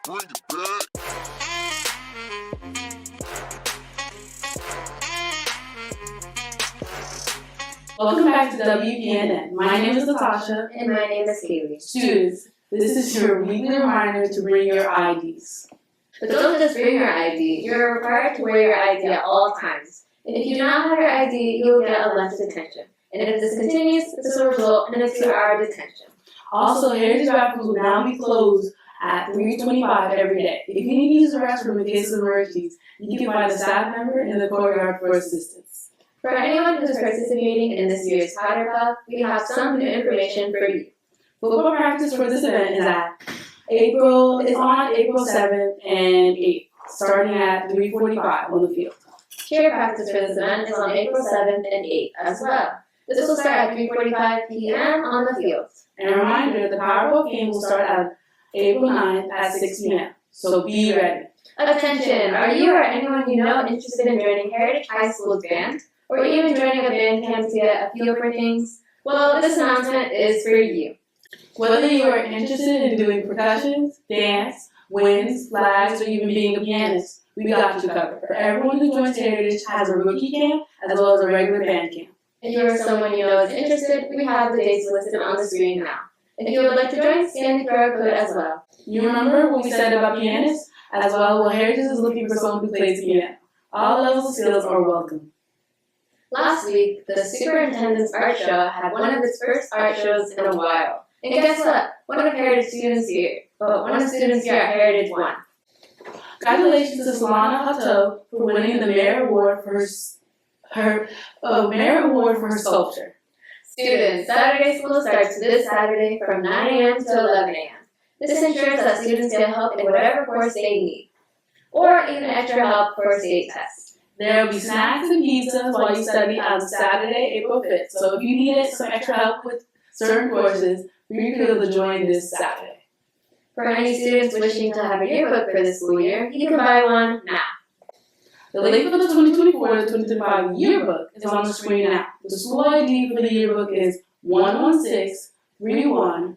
Bring it back. Welcome back to WPNN. My name is Natasha. And my name is Kaylee. Students, this is your weekly reminder to bring your IDs. But don't just bring your ID. You're required to wear your ID at all times. And if you do not have your ID, you will get a length detention. And if this continues, this will result in a 2-hour detention. Also, Heritage bathrooms will now be closed at 3:25 every day. If you need to use the restroom in case of emergencies, you can find a staff member in the courtyard for assistance. For anyone who is participating in this year's Powder Puff, we have some new information for you. Football practice for this event is on April 7th and 8th, starting at 3:45 on the field. Cheer practice for this event is on April 7th and 8th as well. This will start at 3:45 p.m. on the field. And a reminder, the Powerball game will start on April 9th at 6 p.m., so be ready. Attention! Are you or anyone you know interested in joining Heritage High School's band? Or even joining a band camp to get a feel for things? Well, this announcement is for you. Whether you are interested in doing percussion, dance, winds, flags, or even being a pianist, we got you covered. For everyone who joins Heritage has a rookie camp as well as a regular band camp. If you or someone you know is interested, we have the dates listed on the screen now. If you would like to join, scan the QR code as well. You remember what we said about pianists? As well, Heritage is looking for someone who plays piano. All levels of skills are welcome. Last week, the superintendent's art show had one of its first art shows in a while. And guess what? One of students here at Heritage won. Congratulations to Solana Hutto for winning the Merit Award for her sculpture. Students, Saturday school starts this Saturday from 9 a.m. to 11 a.m. This ensures that students get help in whatever course they need, or even extra help for state tests. There will be snacks and pizzas while you study on Saturday, April 5th. So if you needed some extra help with certain courses, be sure to join this Saturday. For any students wishing to have a yearbook for this school year, you can buy one now. The link for the 2024-2025 yearbook is on the screen now. The school ID for the yearbook is 116-3131.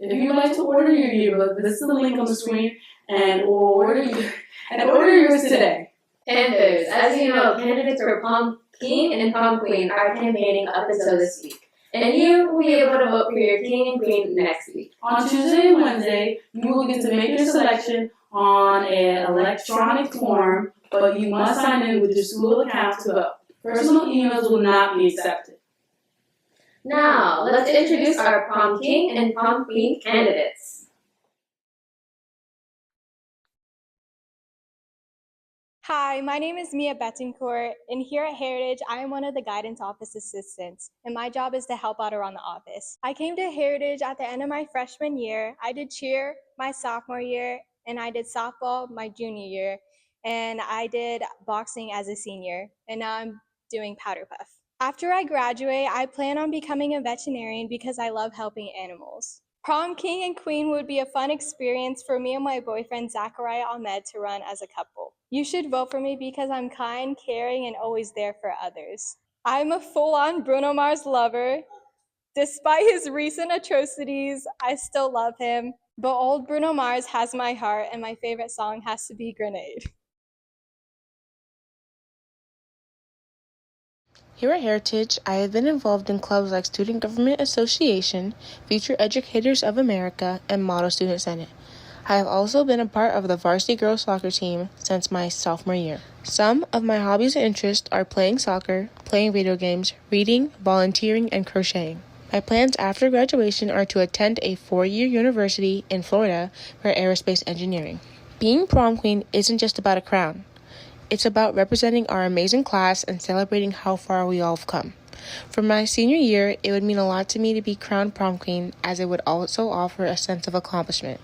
If you would like to order your yearbook, visit the link on the screen and order yours today. Panthers, as you know, candidates for Prom King and Prom Queen are campaigning up until this week. And you will be able to vote for your King and Queen next week. On Tuesday and Wednesday, you will get to make your selection on an electronic form, but you must sign in with your school account to vote. Personal emails will not be accepted. Now, let's introduce our Prom King and Prom Queen candidates. Hi, my name is Mia Betancourt, and here at Heritage, I am one of the guidance office assistants, and my job is to help out around the office. I came to Heritage at the end of my freshman year. I did cheer my sophomore year, and I did softball my junior year, and I did boxing as a senior, and now I'm doing Powder Puff. After I graduate, I plan on becoming a veterinarian because I love helping animals. Prom King and Queen would be a fun experience for me and my boyfriend Zachariah Ahmed to run as a couple. You should vote for me because I'm kind, caring, and always there for others. I'm a full-on Bruno Mars lover. Despite his recent atrocities, I still love him. But old Bruno Mars has my heart, and my favorite song has to be Grenade. Here at Heritage, I have been involved in clubs like Student Government Association, Future Educators of America, and Model Student Senate. I have also been a part of the varsity girls soccer team since my sophomore year. Some of my hobbies and interests are playing soccer, playing video games, reading, volunteering, and crocheting. My plans after graduation are to attend a 4-year university in Florida for aerospace engineering. Being prom queen isn't just about a crown. It's about representing our amazing class and celebrating how far we all have come. For my senior year, it would mean a lot to me to be crowned prom queen, as it would also offer a sense of accomplishment.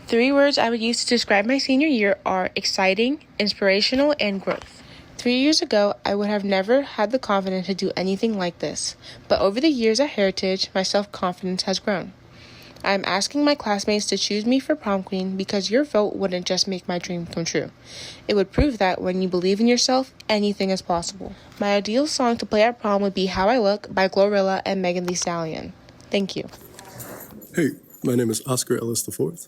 3 words I would use to describe my senior year are exciting, inspirational, and growth. 3 years ago, I would have never had the confidence to do anything like this, but over the years at Heritage, my self-confidence has grown. I am asking my classmates to choose me for prom queen because your vote wouldn't just make my dream come true. It would prove that when you believe in yourself, anything is possible. My ideal song to play at prom would be How I Look by Glorilla and Megan Thee Stallion. Thank you. Hey, my name is Oscar Ellis IV.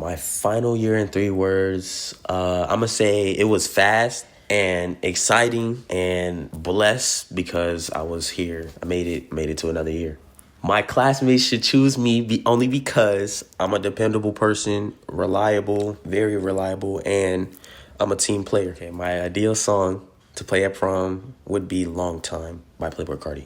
My final year in 3 words, I'm going to say it was fast and exciting and blessed because I was here. I made it to another year. My classmates should choose me only because I'm a dependable person, reliable, very reliable, and I'm a team player. Okay, my ideal song to play at prom would be Long Time by Playboi Carti.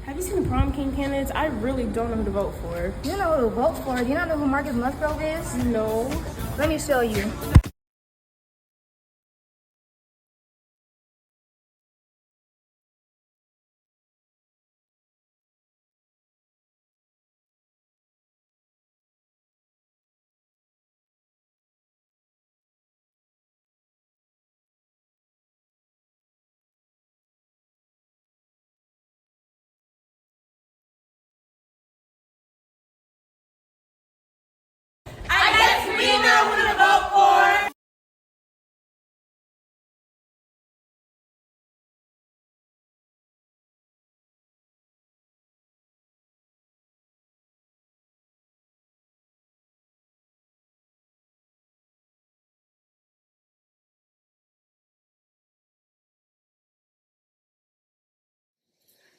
Have you seen the prom king candidates? I really don't know who to vote for. You know who to vote for. Do you not know who Marcus Musgrove is? No. Let me show you.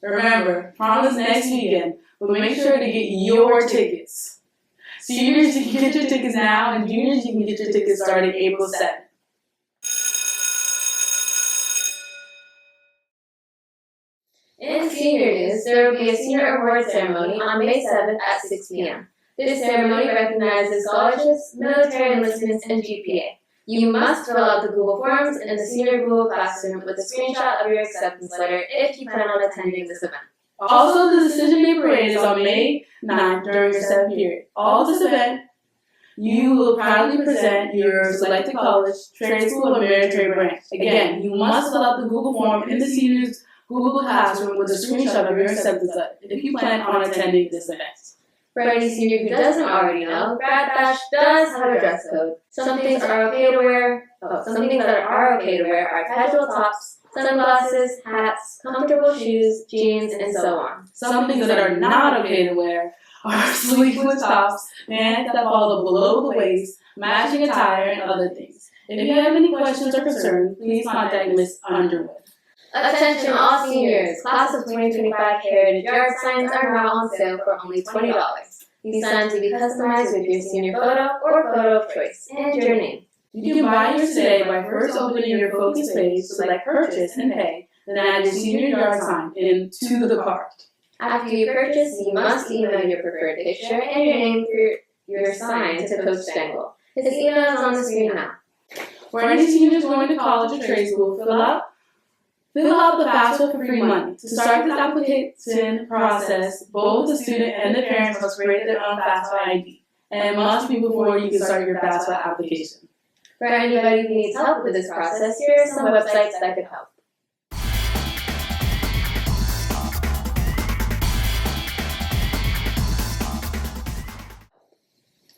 Remember, prom is next weekend, but make sure to get your tickets. Seniors, you can get your tickets now, and juniors, you can get your tickets starting April 7th. In senior news, there will be a senior award ceremony on May 7th at 6 p.m. This ceremony recognizes scholarships, military enlistments, and GPA. You must fill out the Google Forms in the senior Google Classroom with a screenshot of your acceptance letter if you plan on attending this event. Also, the Decision Day Parade is on May 9th during your 7th period. All this event, you will proudly present your selected college, trade school, or military branch. Again, you must fill out the Google form in the seniors Google Classroom with a screenshot of your acceptance letter if you plan on attending this event. For any senior who doesn't already know, Grad Bash does have a dress code. Some things that are okay to wear are casual tops, sunglasses, hats, comfortable shoes, jeans, and so on. Some things that are not okay to wear are sleeveless tops, pants that fall below the waist, matching attire, and other things. If you have any questions or concerns, please contact Ms. Underwood. Attention all seniors! Class of 2025 Heritage Yard signs are now on sale for only $20. These signs will be customized with your senior photo or photo of choice and your name. You can buy yours today by first opening your Focus page, select Purchase and Pay, then add your senior yard sign into the cart. After you purchase, you must email your preferred picture and your name for your sign to Coach Stengel. His email is on the screen now. For any seniors going to college or trade school, fill out the FAFSA for free money. To start this application process, both the student and the parents must create their own FAFSA ID, and it must be before you can start your FAFSA application. For anybody who needs help with this process, here are some websites that could help.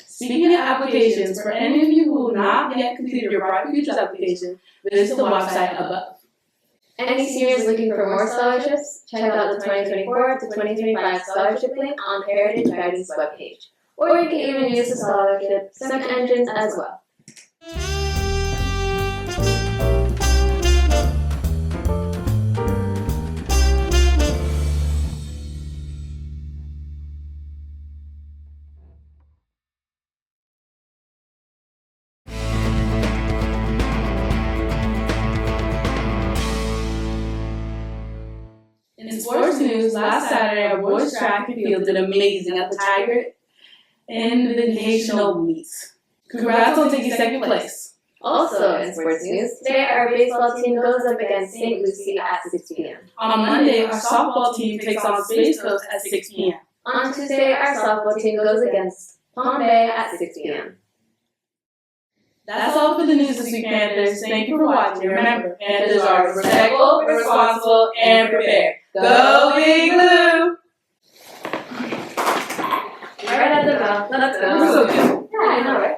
Speaking of applications, for any of you who have not yet completed your Bright Futures application, visit the website above. Any seniors looking for more scholarships, check out the 2024 to 2025 scholarship link on Heritage Guidance webpage. Or you can even use the scholarship search engines as well. In sports news, last Saturday, our boys track and field did amazing at the Tiger Invitational Meets. Congrats on taking second place. Also in sports news, today our baseball team goes up against St. Lucie at 6 p.m. On Monday, our softball team takes on Space Coast at 6 p.m. On Tuesday, our softball team goes against Palm Bay at 6 p.m. That's all for the news this week, Panthers. Thank you for watching. Remember, Panthers are respectful, responsible, and prepared. Go Big Blue! Right at the bell. Let's go. We're so good. Yeah, I know, right?